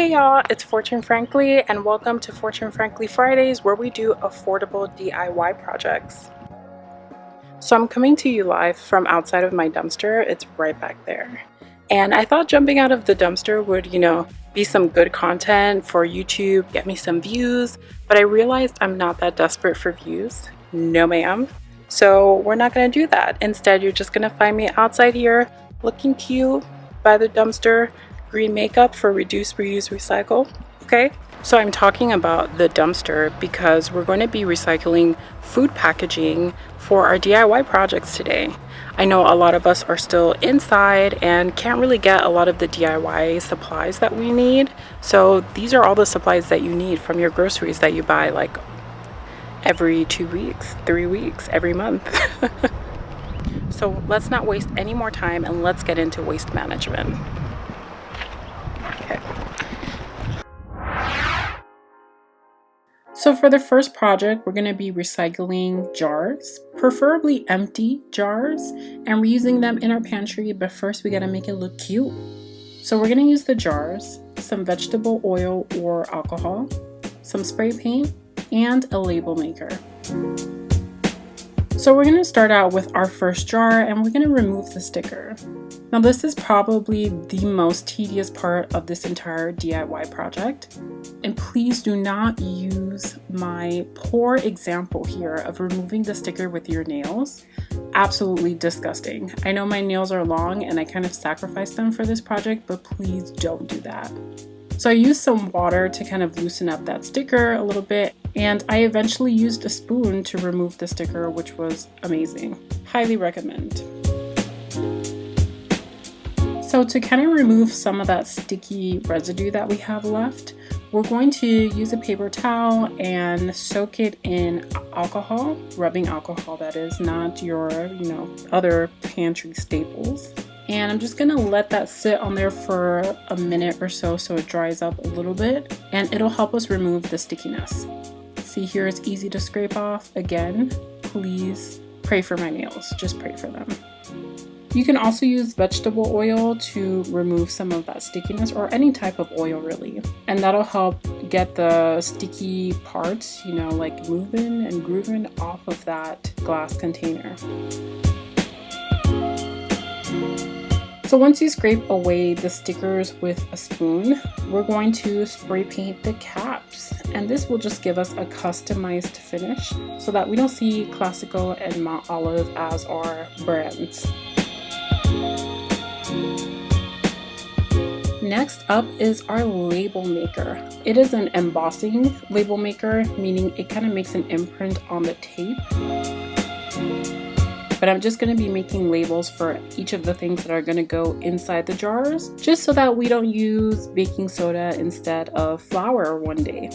Hey y'all, it's Fortune Frankly and welcome to Fortune Frankly Fridays, where we do affordable DIY projects. So I'm coming to you live from outside of my dumpster. It's right back there. And I thought jumping out of the dumpster would, be some good content for YouTube, get me some views, but I realized I'm not that desperate for views. No ma'am. So we're not gonna do that. Instead, you're just gonna find me outside here looking cute by the dumpster, green makeup for reduce, reuse, recycle. Okay, so I'm talking about the dumpster because we're going to be recycling food packaging for our DIY projects today. I know a lot of us are still inside and can't really get a lot of the DIY supplies that we need. So these are all the supplies that you need from your groceries that you buy like every 2 weeks, 3 weeks, every month. So let's not waste any more time and let's get into waste management. Okay. So for the first project, we're going to be recycling jars, preferably empty jars, and reusing them in our pantry, but first we got to make it look cute. So we're going to use the jars, some vegetable oil or alcohol, some spray paint, and a label maker. So we're going to start out with our first jar and we're going to remove the sticker. Now this is probably the most tedious part of this entire DIY project. And please do not use my poor example here of removing the sticker with your nails. Absolutely disgusting. I know my nails are long and I kind of sacrificed them for this project, but please don't do that. So I used some water to kind of loosen up that sticker a little bit, and I eventually used a spoon to remove the sticker, which was amazing. Highly recommend. So to kind of remove some of that sticky residue that we have left, we're going to use a paper towel and soak it in alcohol, rubbing alcohol that is, not your, other pantry staples. And I'm just gonna let that sit on there for a minute or so it dries up a little bit, and it'll help us remove the stickiness. See here, it's easy to scrape off. Again, please pray for my nails, just pray for them. You can also use vegetable oil to remove some of that stickiness, or any type of oil really, and that'll help get the sticky parts, like moving and grooving off of that glass container. So once you scrape away the stickers with a spoon, we're going to spray paint the caps. And this will just give us a customized finish so that we don't see Classico and Mount Olive as our brands. Next up is our label maker. It is an embossing label maker, meaning it kind of makes an imprint on the tape. But I'm just going to be making labels for each of the things that are going to go inside the jars, just so that we don't use baking soda instead of flour one day.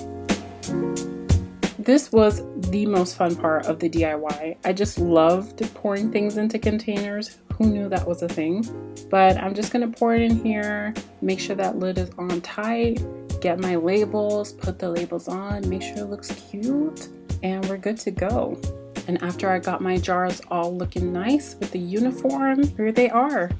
This was the most fun part of the DIY. I just loved pouring things into containers. Who knew that was a thing? But I'm just going to pour it in here, make sure that lid is on tight, get my labels, put the labels on, make sure it looks cute, and we're good to go. And after I got my jars all looking nice with the uniform, here they are.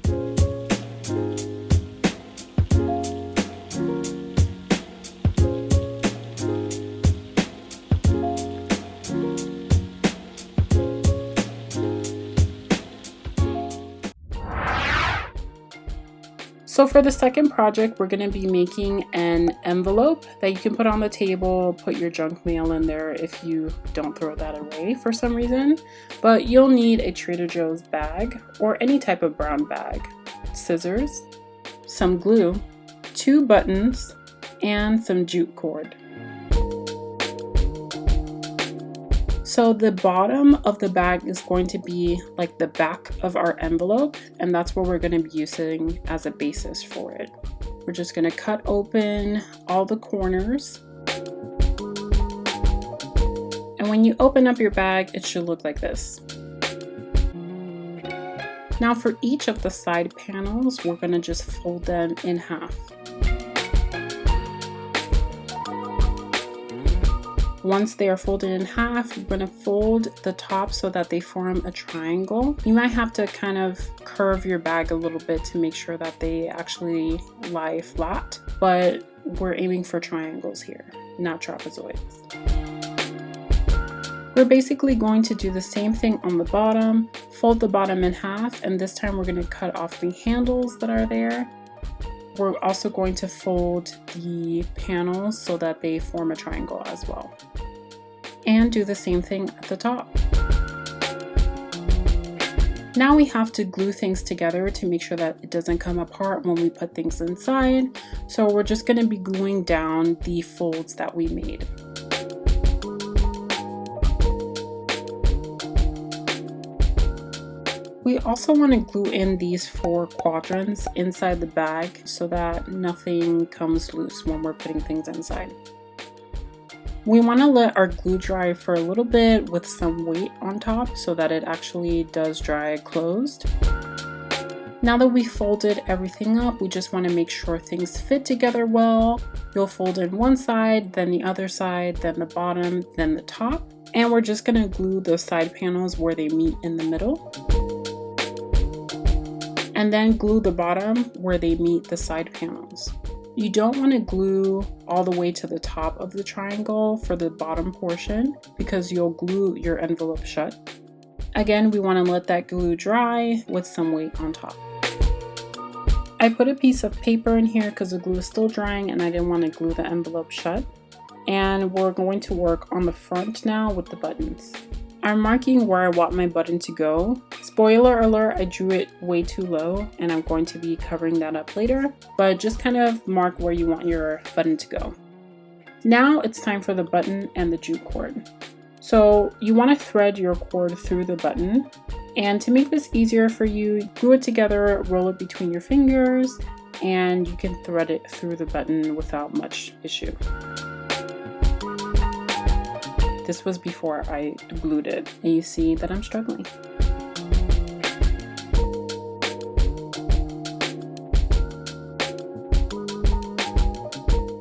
So for the second project, we're going to be making an envelope that you can put on the table, put your junk mail in there if you don't throw that away for some reason. But you'll need a Trader Joe's bag or any type of brown bag, scissors, some glue, 2 buttons, and some jute cord. So the bottom of the bag is going to be like the back of our envelope, and that's what we're going to be using as a basis for it. We're just going to cut open all the corners. And when you open up your bag, it should look like this. Now for each of the side panels, we're going to just fold them in half. Once they are folded in half, you're going to fold the top so that they form a triangle. You might have to kind of curve your bag a little bit to make sure that they actually lie flat. but we're aiming for triangles here, not trapezoids. We're basically going to do the same thing on the bottom, fold the bottom in half, and this time we're going to cut off the handles that are there. We're also going to fold the panels so that they form a triangle as well. And do the same thing at the top. Now we have to glue things together to make sure that it doesn't come apart when we put things inside. So we're just going to be gluing down the folds that we made. We also want to glue in these 4 quadrants inside the bag so that nothing comes loose when we're putting things inside. We want to let our glue dry for a little bit with some weight on top so that it actually does dry closed. Now that we folded everything up, we just want to make sure things fit together well. You'll fold in one side, then the other side, then the bottom, then the top. And we're just going to glue the side panels where they meet in the middle. And then glue the bottom where they meet the side panels. You don't want to glue all the way to the top of the triangle for the bottom portion because you'll glue your envelope shut. Again, we want to let that glue dry with some weight on top. I put a piece of paper in here because the glue is still drying and I didn't want to glue the envelope shut. And we're going to work on the front now with the buttons. I'm marking where I want my button to go. Spoiler alert, I drew it way too low and I'm going to be covering that up later, but just kind of mark where you want your button to go. Now it's time for the button and the jute cord. So you want to thread your cord through the button, and to make this easier for you, glue it together, roll it between your fingers, and you can thread it through the button without much issue. This was before I glued it, and you see that I'm struggling.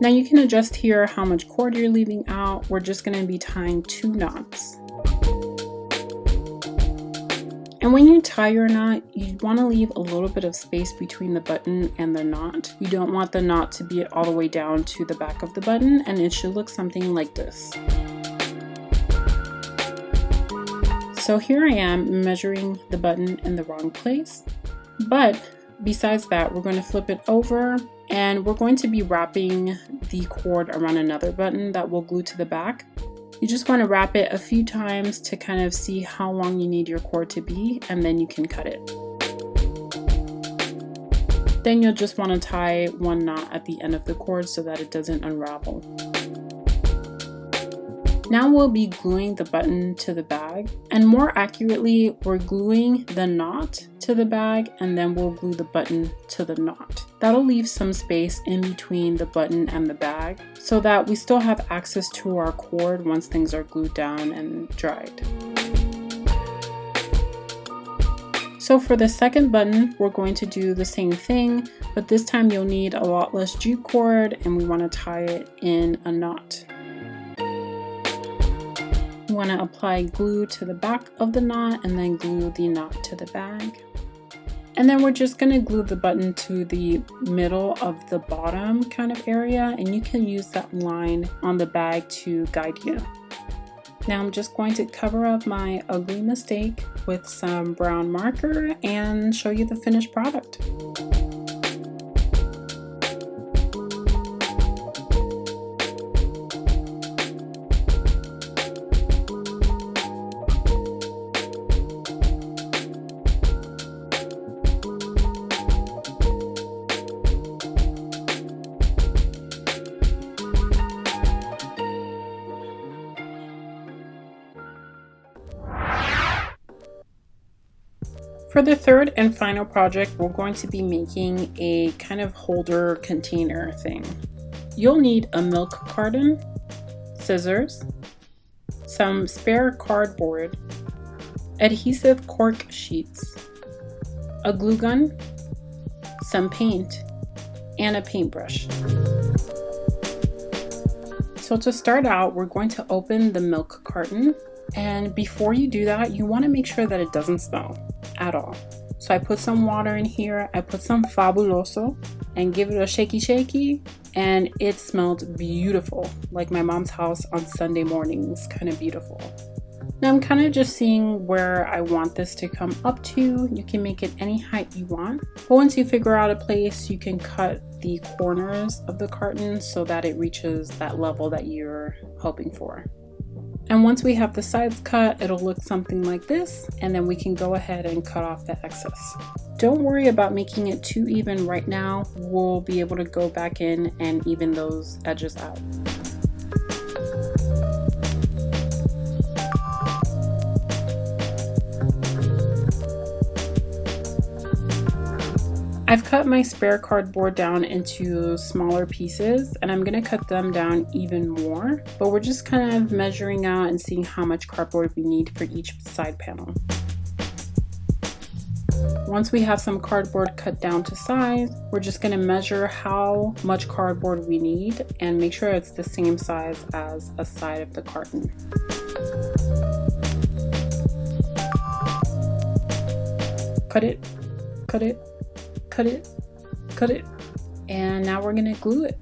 Now you can adjust here how much cord you're leaving out. We're just going to be tying 2 knots. And when you tie your knot, you want to leave a little bit of space between the button and the knot. You don't want the knot to be all the way down to the back of the button, and it should look something like this. So here I am measuring the button in the wrong place, but besides that, we're going to flip it over and we're going to be wrapping the cord around another button that we'll glue to the back. You just want to wrap it a few times to kind of see how long you need your cord to be, and then you can cut it. Then you'll just want to tie 1 knot at the end of the cord so that it doesn't unravel. Now we'll be gluing the button to the bag, and more accurately, we're gluing the knot to the bag and then we'll glue the button to the knot. That'll leave some space in between the button and the bag so that we still have access to our cord once things are glued down and dried. So for the second button, we're going to do the same thing, but this time you'll need a lot less jute cord and we want to tie it in a knot. You want to apply glue to the back of the knot and then glue the knot to the bag. And then we're just going to glue the button to the middle of the bottom kind of area, and you can use that line on the bag to guide you. Now I'm just going to cover up my ugly mistake with some brown marker and show you the finished product. For the third and final project, we're going to be making a kind of holder container thing. You'll need a milk carton, scissors, some spare cardboard, adhesive cork sheets, a glue gun, some paint, and a paintbrush. So to start out, we're going to open the milk carton. And before you do that, you want to make sure that it doesn't smell at all. So I put some water in here, I put some Fabuloso and give it a shaky, and it smelled beautiful, like my mom's house on Sunday mornings, kind of beautiful. Now I'm kind of just seeing where I want this to come up to. You can make it any height you want, but once you figure out a place, you can cut the corners of the carton so that it reaches that level that you're hoping for. And once we have the sides cut, it'll look something like this, and then we can go ahead and cut off the excess. Don't worry about making it too even right now. We'll be able to go back in and even those edges out. I've cut my spare cardboard down into smaller pieces, and I'm going to cut them down even more, but we're just kind of measuring out and seeing how much cardboard we need for each side panel. Once we have some cardboard cut down to size, we're just going to measure how much cardboard we need and make sure it's the same size as a side of the carton. Cut it, cut it, cut it, cut it, and now we're gonna glue it.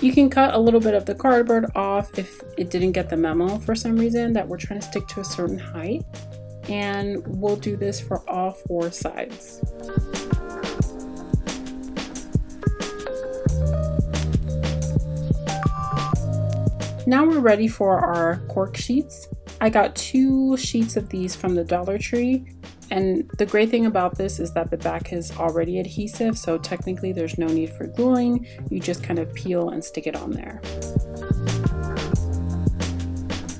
You can cut a little bit of the cardboard off if it didn't get the memo for some reason that we're trying to stick to a certain height, and we'll do this for all 4 sides. Now we're ready for our cork sheets. I got 2 sheets of these from the Dollar Tree, and the great thing about this is that the back is already adhesive, so technically there's no need for gluing. You just kind of peel and stick it on there.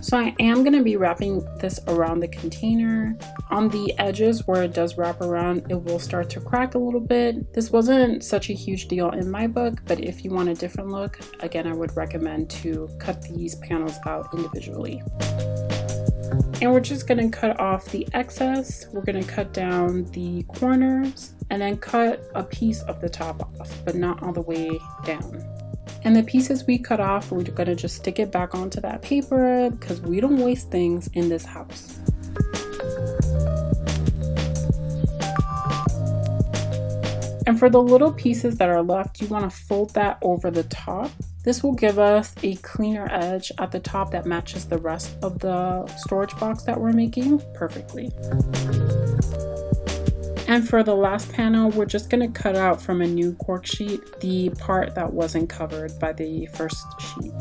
So I am going to be wrapping this around the container. On the edges where it does wrap around, it will start to crack a little bit. This wasn't such a huge deal in my book, but if you want a different look, again, I would recommend to cut these panels out individually. And we're just going to cut off the excess. We're going to cut down the corners and then cut a piece of the top off, but not all the way down. And the pieces we cut off, we're going to just stick it back onto that paper because we don't waste things in this house. And for the little pieces that are left, you want to fold that over the top. This will give us a cleaner edge at the top that matches the rest of the storage box that we're making perfectly. And for the last panel, we're just going to cut out from a new cork sheet the part that wasn't covered by the first sheet.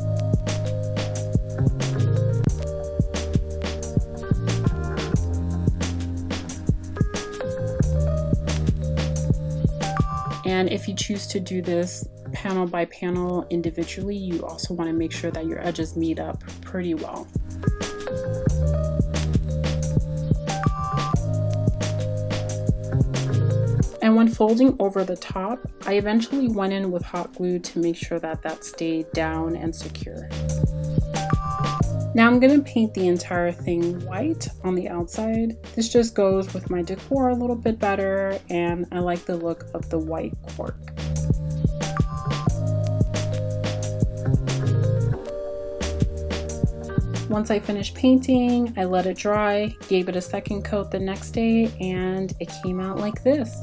And if you choose to do this panel by panel individually, you also want to make sure that your edges meet up pretty well. And when folding over the top, I eventually went in with hot glue to make sure that that stayed down and secure. Now I'm going to paint the entire thing white on the outside. This just goes with my decor a little bit better, and I like the look of the white cork. Once I finished painting, I let it dry, gave it a second coat the next day, and it came out like this.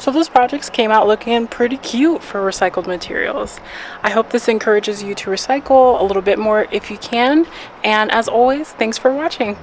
So those projects came out looking pretty cute for recycled materials. I hope this encourages you to recycle a little bit more if you can. And as always, thanks for watching.